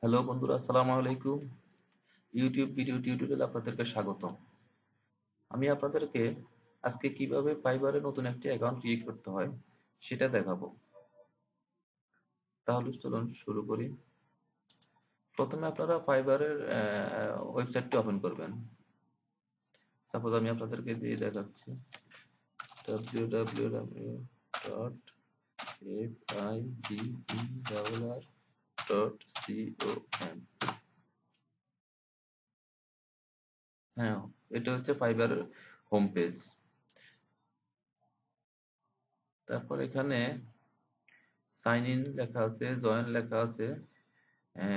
Hello বন্ধুরা, আসসালামু আলাইকুম। ইউটিউব ভিডিও টিউটোরিয়ালে আপনাদেরকে স্বাগত। আমি আপনাদেরকে আজকে কিভাবে ফাইবারে নতুন একটি অ্যাকাউন্ট ক্রিয়েট করতে হয় সেটা দেখাবো। তাহলে চলুন শুরু করি। প্রথমে আপনারা ফাইবারের ওয়েবসাইটটি ওপেন করবেন। সাপোজ আমি আপনাদেরকে দিয়ে দেখাচ্ছি www.fiberr.com। হ্যাঁ, এটা হচ্ছে ফাইবারের হোম পেজ। তারপর এখানে সাইন ইন লেখা আছে, জয়েন লেখা আছে।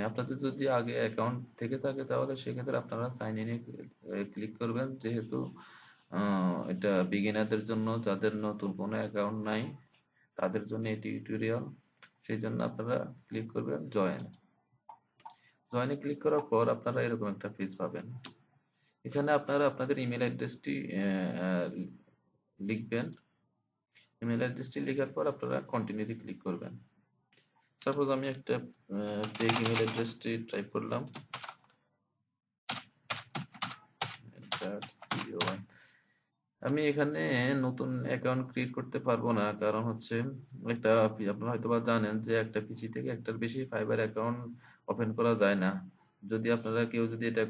আপনাদের যদি আগে অ্যাকাউন্ট থেকে থাকে তাহলে সেক্ষেত্রে আপনারা সাইন ইনে ক্লিক করবেন, যেহেতু এটা বিগিনারদের জন্য, যাদের নতুন কোনো অ্যাকাউন্ট নাই তাদের জন্য এই টিউটোরিয়াল। সেই জন্য আপনারা ক্লিক করবেন জয়েন। জয়েনে ক্লিক করার পর আপনারা এরকম একটা পেজ পাবেন। এখানে আপনারা আপনাদের ইমেল অ্যাড্রেসটি লিখবেন। ইমেল অ্যাড্রেসটি লেখার পর আপনারা কন্টিনিউতে ক্লিক করবেন। সাপোজ আমি একটা ফেক ইমেল অ্যাড্রেসটি টাইপ করলাম। আমি এখানে নতুন অ্যাকাউন্ট ক্রিয়েট করতে পারবো না, কারণ হচ্ছে একটা আপনারা হয়তো বা জানেন যে একটা পিসি থেকে একটার বেশি ফাইবার অ্যাকাউন্ট ওপেন করা যায় না। যদি আপনারা কেউ যদি এটা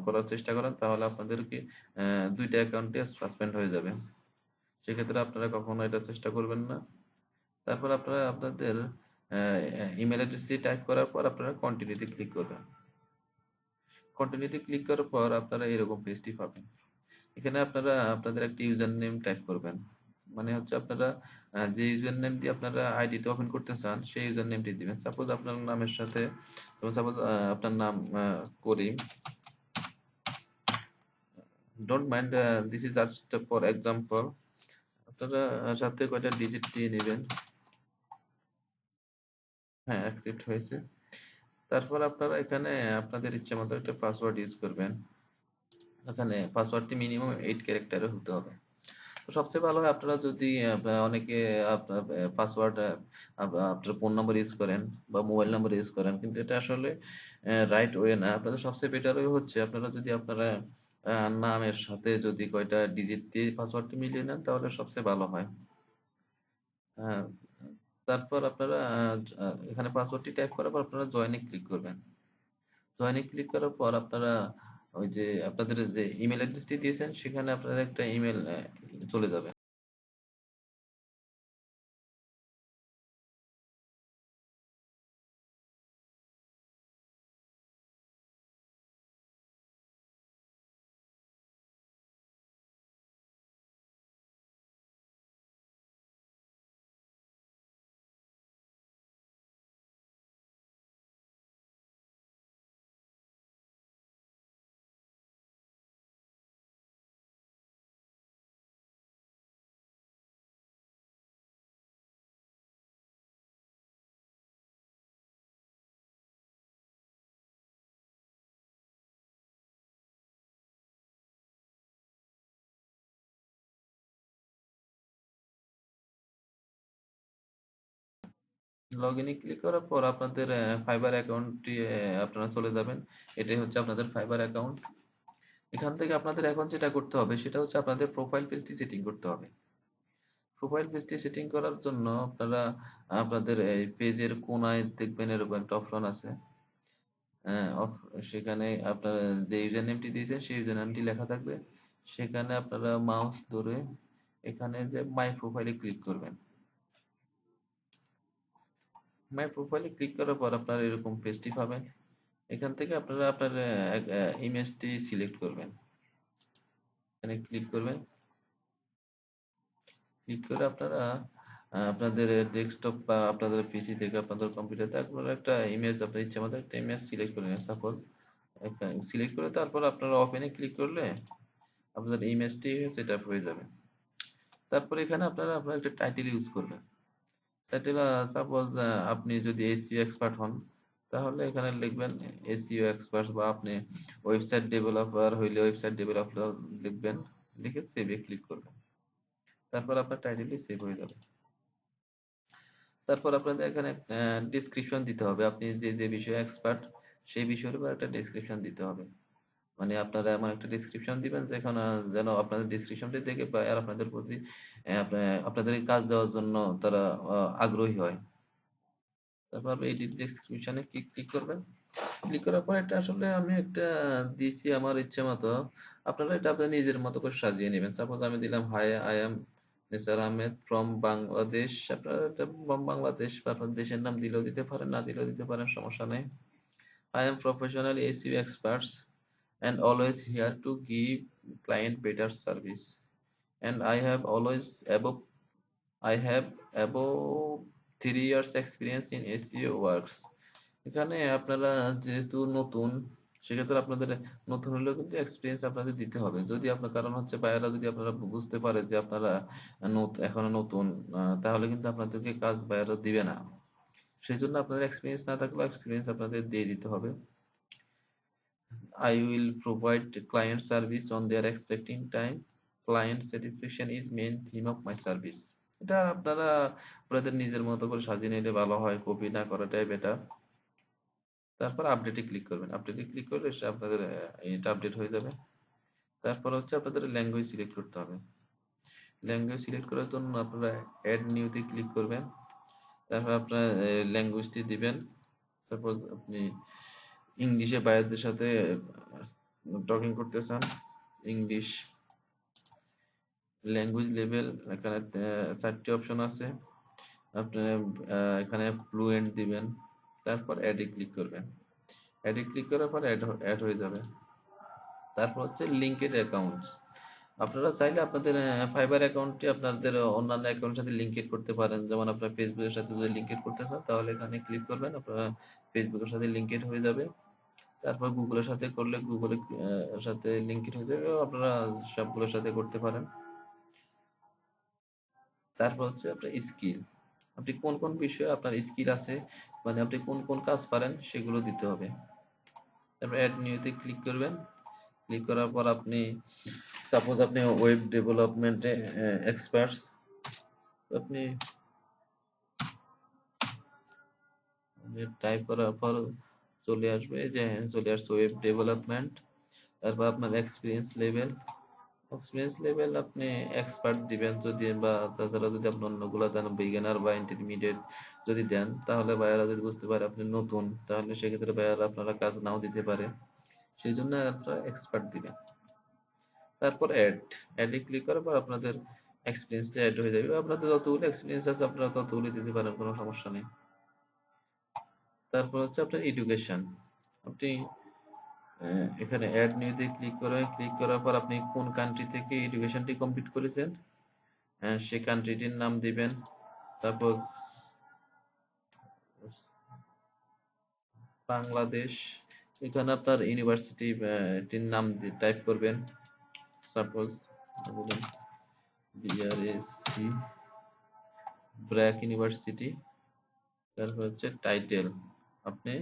করার চেষ্টা করেন তাহলে আপনাদেরকে দুইটা অ্যাকাউন্টে সাসপেন্ড হয়ে যাবে। সেক্ষেত্রে আপনারা কখনো এটা চেষ্টা করবেন না। তারপর আপনারা আপনাদের ইমেল অ্যাড্রেসটি টাইপ করার পর আপনারা কন্টিনিউতে ক্লিক করবেন। কন্টিনিউতে ক্লিক করার পর আপনারা এরকম পেজটি পাবেন। এখানে আপনারা আপনাদের একটা ইউজার নেম টাইপ করবেন। মানে হচ্ছে আপনারা যে ইউজার নেম দিয়ে আপনারা আইডিটা ওপেন করতে চান সেই ইউজার নেমটি দিবেন। সাপোজ আপনার নামের সাথে, সাপোজ আপনার নাম Karim, don't mind, this is just for example. আপনারা সাথে কয়টা ডিজিট দিয়ে নেবেন। হ্যাঁ, অ্যাকসেপ্ট হয়েছে। তারপর আপনারা এখানে আপনাদের ইচ্ছে মতো একটা পাসওয়ার্ড ইউজ করবেন। এখানে পাসওয়ার্ডটি মিনিমাম 8 ক্যারেক্টারের হতে হবে। তো সবচেয়ে ভালো হয় আপনারা যদি অনেকে আপনার পাসওয়ার্ড আপনার ফোন নাম্বার ইউজ করেন বা মোবাইল নাম্বার ইউজ করেন, কিন্তু এটা আসলে রাইট ওয়ে না। আপনাদের সবচেয়ে বেটার ওয়ে হচ্ছে আপনারা যদি আপনারা নামের সাথে যদি কয়টা ডিজিট দিয়ে পাসওয়ার্ডটি মিলিয়ে নেন তাহলে সবচেয়ে ভালো হয়। আহ, তারপর আপনারা এখানে পাসওয়ার্ডটি টাইপ করার পর আপনারা জয়েনে ক্লিক করবেন। জয়েনে ক্লিক করার পর আপনারা ওই যে আপনাদের যে ইমেল অ্যাড্রেসটি দিয়েছেন সেখানে আপনারা একটা ইমেল চলে যাবে। লগ ইনে ক্লিক করার পর আপনাদের ফাইবার অ্যাকাউন্টটি আপনারা চলে যাবেন। এটাই হচ্ছে আপনাদের ফাইবার অ্যাকাউন্ট। এখান থেকে আপনাদের এখন যেটা করতে হবে সেটা হচ্ছে আপনাদের প্রোফাইল পেজটি সেটিং করতে হবে। প্রোফাইল পেজটি সেটিং করার জন্য আপনারা আপনাদের এই পেজের কোনায় দেখবেন এরকম একটা অপশন আছে। সেখানে আপনার যে ইউজার নেমটি দিয়েছেন সেই ইউজার নেমটি লেখা থাকবে। সেখানে আপনারা মাউস ধরে এখানে যে মাই প্রোফাইলে ক্লিক করবেন। মাই প্রোফাইলে ক্লিক করার পর আপনারা এরকম পেজটি পাবেন। এখান থেকে আপনারা আপনার ইমেজটি সিলেক্ট করবেন। এখানে ক্লিক করবেন। ক্লিক করে আপনারা আপনাদের ডেস্কটপ বা আপনাদের পিসি থেকে আপনাদের কম্পিউটার থেকে আপনারা একটা ইমেজ, আপনার ইচ্ছে মতো একটা ইমেজ সিলেক্ট করে নেন। সাপোজ সিলেক্ট করে তারপর আপনারা ওপেনে ক্লিক করলে আপনাদের ইমেজটি সেট আপ হয়ে যাবে। তারপর এখানে আপনারা আপনার একটা টাইটেল ইউজ করবেন। টাইটেল সাপোজ আপনি যদি এসইও এক্সপার্ট হন তাহলে এখানে লিখবেন এসইও এক্সপার্ট, বা আপনি ওয়েবসাইট ডেভেলপার হইলে ওয়েবসাইট ডেভেলপার লিখবেন। লিখে সেভে ক্লিক করবেন। তারপর আপনার টাইটেলটি সেভ হয়ে যাবে। তারপর আপনাদের এখানে ডিসক্রিপশন দিতে হবে, আপনি যে যে বিষয়ে এক্সপার্ট সেই বিষয়ের উপর একটা ডিসক্রিপশন দিতে হবে। মানে আপনারা এমন একটা ডিসক্রিপশন দিবেন যেখানে যেন আপনাদের ডিসক্রিপশনটি দেখে বা আর আপনাদের প্রতি আপনাদের এই কাজ দেওয়ার জন্য তারা আগ্রহী হয়। তারপর আপনি এই ডিসক্রিপশনে ক্লিক করবেন। ক্লিক করার পর এটা আসলে আমি একটা দিছি আমার ইচ্ছে মতো, আপনারা এটা আপনার নিজের মতো করে সাজিয়ে নেবেন। সাপোজ আমি দিলাম, hi I am Nisar Ahmed from Bangladesh. আপনারা এটা from বাংলাদেশ বা আপনার দেশের নাম দিলেও দিতে পারেন, না দিলেও দিতে পারেন, সমস্যা নেই। I am professional SEO experts and always here to give client better service. And I have above 3 years experience in SEO works. এখানে আপনারা যেহেতু নতুন, সেক্ষেত্রে আপনাদের নতুন হলেও কিন্তু এক্সপিরিয়েন্স আপনাদের দিতে হবে। যদি আপনার কারণ হচ্ছে বায়াররা যদি আপনারা বুঝতে পারে যে আপনারা এখনো নতুন, তাহলে কিন্তু আপনাদেরকে কাজ বায়াররা দিবে না। সেই জন্য আপনাদের এক্সপিরিয়েন্স না থাকলেও এক্সপিরিয়েন্স আপনাদের দিয়ে দিতে হবে। I will provide client service on their expecting time. Client satisfaction is main theme of my service. এটা আপনারা আপনাদের নিজের মতো করে সাজিয়ে নিলে ভালো হয়, কপি না করাটাই বেটার। তারপর আপডেটে ক্লিক করবেন। আপডেটে ক্লিক করলে সে আপনাদের এটা আপডেট হয়ে যাবে। তারপর হচ্ছে আপনাদের ল্যাঙ্গুয়েজ সিলেক্ট করতে হবে। ল্যাঙ্গুয়েজ সিলেক্ট করার জন্য আপনারা অ্যাড নিউতে ক্লিক করবেন। তারপর আপনার ল্যাঙ্গুয়েজটি দিবেন। সাপোজ আপনি ইংলিশে বায়ারদের সাথে টকিং করতে চান, ইংলিশ। ল্যাঙ্গুয়েজ লেভেল এখানে 4টি অপশন আছে। আপনি এখানে ফ্লুয়েন্ট দিবেন। তারপর অ্যাডে ক্লিক করবেন। অ্যাডে ক্লিক করার পর অ্যাড হয়ে যাবে। তারপর হচ্ছে লিঙ্কেড অ্যাকাউন্টস। আপনারা চাইলে আপনাদের ফাইবার অ্যাকাউন্টটি আপনাদের অন্যান্য অ্যাকাউন্টের সাথে লিঙ্কেড করতে পারেন। যেমন আপনার ফেসবুকের সাথে যদি লিঙ্কেড করতে চান তাহলে এখানে ক্লিক করবেন, আপনারা ফেসবুকের সাথে লিঙ্কেড হয়ে যাবে। তারপর গুগলের সাথে করলে গুগলের সাথে লিঙ্কেড হয়ে যাবে, আপনারা সবগুলোর সাথে করতে পারেন। তারপর হচ্ছে আপনার স্কিল, আপনি কোন কোন বিষয়ে আপনার স্কিল আছে, মানে আপনি কোন কোন কাজ পারেন সেগুলো দিতে হবে। তারপর অ্যাড নিউতে ক্লিক করবেন। ক্লিক করার পর আপনি সাপোজ আপনি ওয়েব ডেভেলপমেন্টে এক্সপার্টস, আপনি টাইপ করার পর চলে আসবে যে চলে আসছে ওয়েব ডেভেলপমেন্ট। তারপর আপনার এক্সপিরিয়েন্স লেভেল আপনি এক্সপার্ট দিবেন যদি, বা তাছাড়া যদি আপনি অন্যগুলো দেন বিগিনার বা ইন্টারমিডিয়েট যদি দেন, তাহলে বায়াররা যদি বুঝতে পারে আপনি নতুন, তাহলে সেক্ষেত্রে বায়াররা আপনারা কাজ নাও দিতে পারে। সেই জন্য আপনারা এক্সপার্ট দিবেন। তারপর অ্যাডে ক্লিক করার পর আপনাদের এক্সপিরিয়েন্সটা অ্যাড হয়ে যাবে। আপনাদের যতগুলো এক্সপিরিয়েন্স আছে আপনারা ততগুলো দিতে পারেন, কোনো সমস্যা নেই। তারপর হচ্ছে আপনার এডুকেশন। আপনি এখানে অ্যাড নিউতে ক্লিক করবেন। ক্লিক করার পর আপনি কোন কান্ট্রি থেকে এডুকেশনটি কমপ্লিট করেছেন সেই কান্ট্রিটির নাম দিবেন। সাপোজ বাংলাদেশ। এখানে আপনার ইউনিভার্সিটির নাম টাইপ করবেন। Suppose BRSC BRAC university. তারপর হচ্ছে টাইটেল, আপনি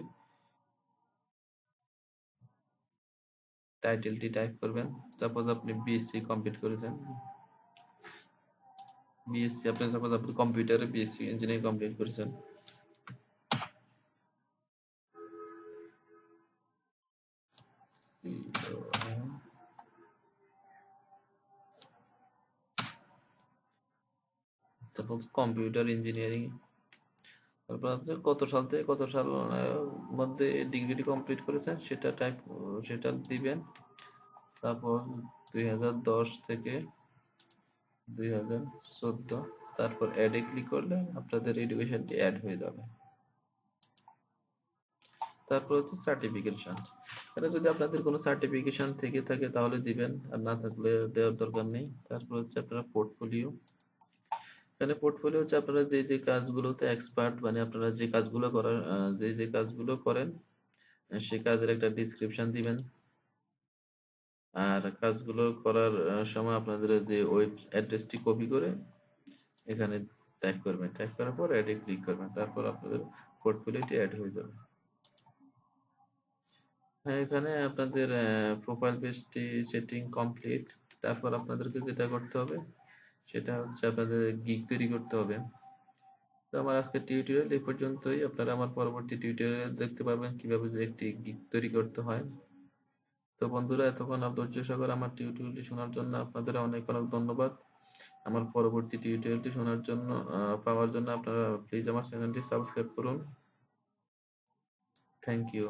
টাইটেলটি টাইপ করবেন। সাপোজ আপনি বিএসসি কমপ্লিট করেছেন, বিএসসি আপনি সাপোজ আপনি কম্পিউটারে বিএসসি ইঞ্জিনিয়ারিং কমপ্লিট করেছেন। Suppose computer engineering. তারপর আপনি কত সাল থেকে কত সাল মধ্যে ডিগ্রিটি কমপ্লিট করেছেন সেটা দিবেন। সাপোজ 2010 থেকে 2014। তারপর অ্যাডে ক্লিক করলে আপনাদের এডুকেশনটি অ্যাড হয়ে যাবে। তারপর হচ্ছে সার্টিফিকেশন। এটা যদি আপনাদের কোনো সার্টিফিকেশন থেকে থাকে তাহলে দিবেন, আর না থাকলে দেওয়ার দরকার নেই। তারপর হচ্ছে আপনারা পোর্টফোলিও। এখানে পোর্টফোলিও হচ্ছে আপনারা যে যে কাজগুলোতে এক্সপার্ট, মানে আপনারা যে কাজগুলো করার যে যে কাজগুলো করেন সে কাজের একটা ডিসক্রিপশন দিবেন। আর কাজগুলো করার সময় আপনাদের যে ওয়েব অ্যাড্রেসটি কপি করে এখানে টাইপ করবেন। টাইপ করার পর অ্যাডে ক্লিক করবেন। তারপর আপনাদের পোর্টফোলিওটি অ্যাড হয়ে যাবে। হ্যাঁ, এখানে আপনাদের প্রোফাইল পেজটি সেটিং কমপ্লিট। তারপর আপনাদেরকে যেটা করতে হবে সেটা হচ্ছে আপনাদের গিগ তৈরি করতে হবে। তো আমার আজকের টিউটোরিয়াল এই পর্যন্তই। আপনারা আমার পরবর্তী টিউটোরিয়াল দেখতে পারবেন কিভাবে যে একটি গিগ তৈরি করতে হয়। তো বন্ধুরা, এতক্ষণ ধৈর্য সহকারে আমার টিউটোরিয়ালটি শোনার জন্য আপনাদের অনেক অনেক ধন্যবাদ। আমার পরবর্তী টিউটোরিয়ালটি শোনার জন্য পাওয়ার জন্য আপনারা প্লিজ আমার চ্যানেলটি সাবস্ক্রাইব করুন। Thank you.